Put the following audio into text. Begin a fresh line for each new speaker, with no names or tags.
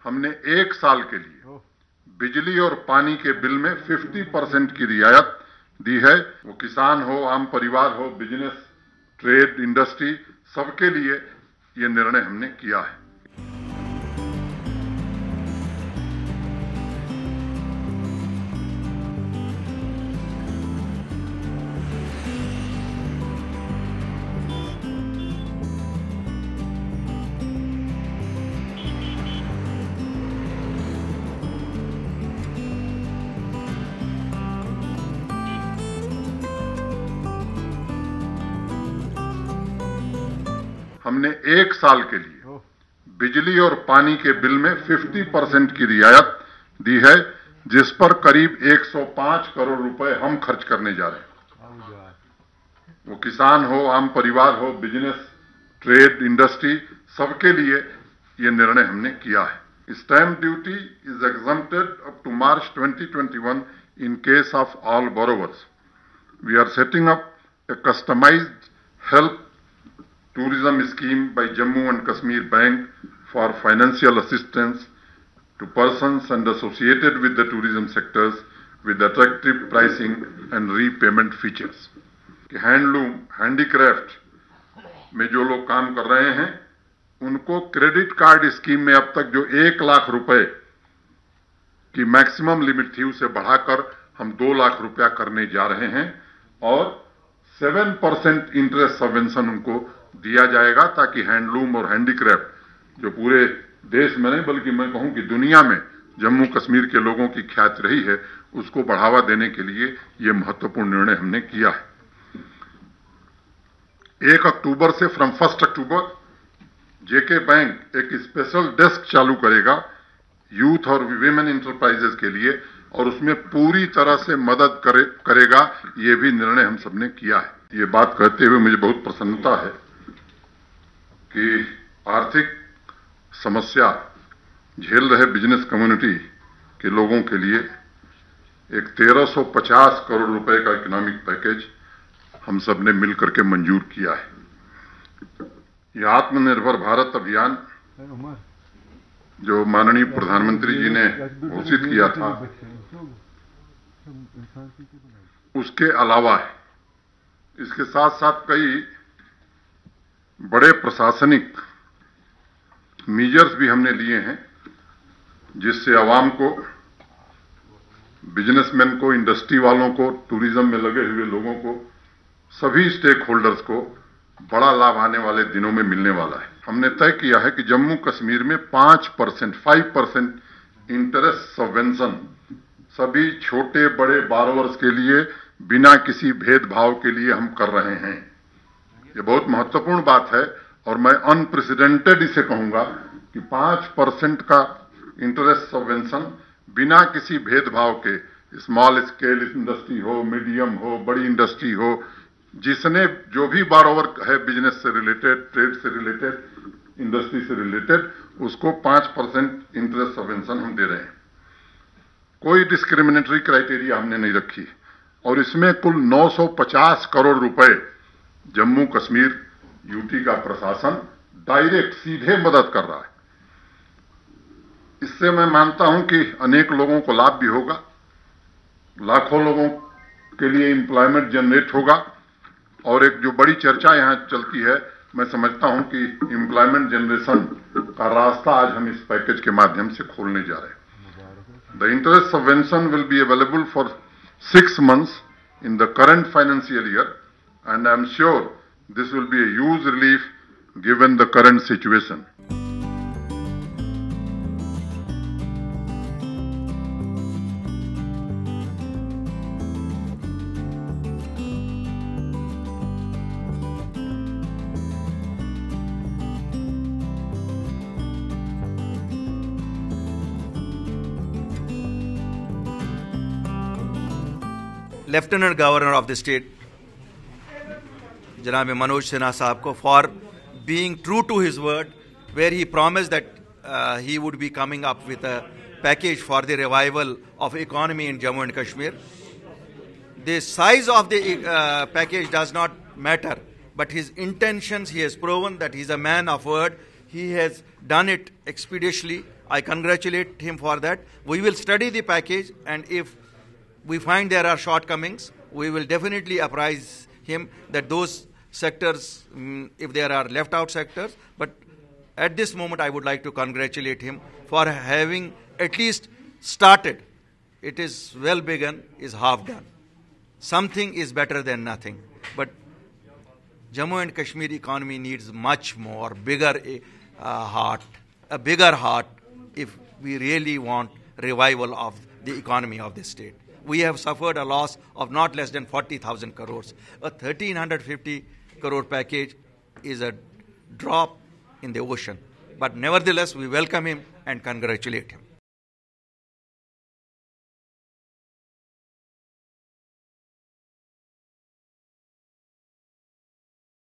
हमने एक साल के लिए बिजली और पानी के बिल में 50% की रियायत दी है। वो किसान हो, आम परिवार हो, बिजनेस, ट्रेड, इंडस्ट्री, सबके लिए ये निर्णय हमने किया है। हमने एक साल के लिए बिजली और पानी के बिल में 50% की रियायत दी है, जिस पर करीब 105 करोड़ रुपए हम खर्च करने जा रहे हैं। वो किसान हो, आम परिवार हो, बिजनेस, ट्रेड, इंडस्ट्री, सबके लिए ये निर्णय हमने किया है। Stamp duty is exempted up to March 2021 in case of all borrowers. We are setting up a customised help tourism scheme by Jammu and Kashmir Bank for financial assistance to persons and associated with the tourism sectors with attractive pricing and repayment features. कि handloom, handicraft में जो लोग काम कर रहे हैं उनको credit card scheme में अब तक जो 1 लाख रुपए की मैक्सिमम लिमिट थी उसे बढ़ाकर हम 2 लाख रुपया करने जा रहे हैं और 7% इंटरेस्ट सबवेंशन उनको दिया जाएगा, ताकि हैंडलूम और हैंडीक्राफ्ट जो पूरे देश में नहीं बल्कि मैं कहूं कि दुनिया में जम्मू कश्मीर के लोगों की ख्याति रही है, उसको बढ़ावा देने के लिए यह महत्वपूर्ण निर्णय हमने किया है। 1 अक्टूबर से फ्रॉम 1 अक्टूबर जेके बैंक एक स्पेशल डेस्क चालू करेगा यूथ और विमेन इंटरप्राइजेज के लिए और उसमें पूरी तरह से मदद करेगा। ये भी निर्णय हम सबने किया है। ये बात कहते हुए मुझे बहुत प्रसन्नता है कि आर्थिक समस्या झेल रहे बिजनेस कम्युनिटी के लोगों के लिए एक 1350 करोड़ रुपए का इकोनॉमिक पैकेज हम सब ने मिलकर के मंजूर किया है। यह आत्मनिर्भर भारत अभियान जो माननीय प्रधानमंत्री जी ने घोषित किया था, उसके अलावा है। इसके साथ साथ कई बड़े प्रशासनिक मीजर्स भी हमने लिए हैं, जिससे आवाम को, बिजनेसमैन को, इंडस्ट्री वालों को, टूरिज्म में लगे हुए लोगों को, सभी स्टेक होल्डर्स को बड़ा लाभ आने वाले दिनों में मिलने वाला है। हमने तय किया है कि जम्मू कश्मीर में 5% इंटरेस्ट सबवेंशन सभी छोटे बड़े बारोवर्स के लिए बिना किसी भेदभाव के लिए हम कर रहे हैं। ये बहुत महत्वपूर्ण बात है और मैं अनप्रेसिडेंटेड इसे कहूंगा कि 5% का इंटरेस्ट सबवेंशन बिना किसी भेदभाव के, स्मॉल स्केल इंडस्ट्री हो, मीडियम हो, बड़ी इंडस्ट्री हो, जिसने जो भी बारोवर है बिजनेस से रिलेटेड, ट्रेड से रिलेटेड, इंडस्ट्री से रिलेटेड, उसको 5% इंटरेस्ट सबवेंशन हम दे रहे हैं। कोई डिस्क्रिमिनेटरी क्राइटेरिया हमने नहीं रखी और इसमें कुल 950 करोड़ रुपए जम्मू कश्मीर यूटी का प्रशासन डायरेक्ट सीधे मदद कर रहा है। इससे मैं मानता हूं कि अनेक लोगों को लाभ भी होगा, लाखों लोगों के लिए एम्प्लॉयमेंट जनरेट होगा और एक जो बड़ी चर्चा यहां चलती है, मैं समझता हूं कि एम्प्लॉयमेंट जनरेशन का रास्ता आज हम इस पैकेज के माध्यम से खोलने जा रहे हैं। The interest subvention will be available for 6 months in the current financial year and I am sure this will be a huge relief given the current situation.
Lieutenant governor of the state जनाब मनोज सिन्हा साहब को for being true to his word where he promised that he would be coming up with a package for the revival of economy in Jammu and Kashmir. The size of the package does not matter, but his intentions, he has proven that he is a man of word. He has done it expeditiously. I congratulate him for that. We will study the package, and if we find there are shortcomings, we will definitely apprise him that those sectors, if there are left out sectors, but at this moment I would like to congratulate him for having at least started. It is well begun, is half done. Something is better than nothing. But Jammu and Kashmir economy needs much more, bigger heart, a bigger heart if we really want revival of the economy of the state. We have suffered a loss of not less than 40,000 crores. A 1,350 crore package is a drop in the ocean. But nevertheless, we welcome him and congratulate him.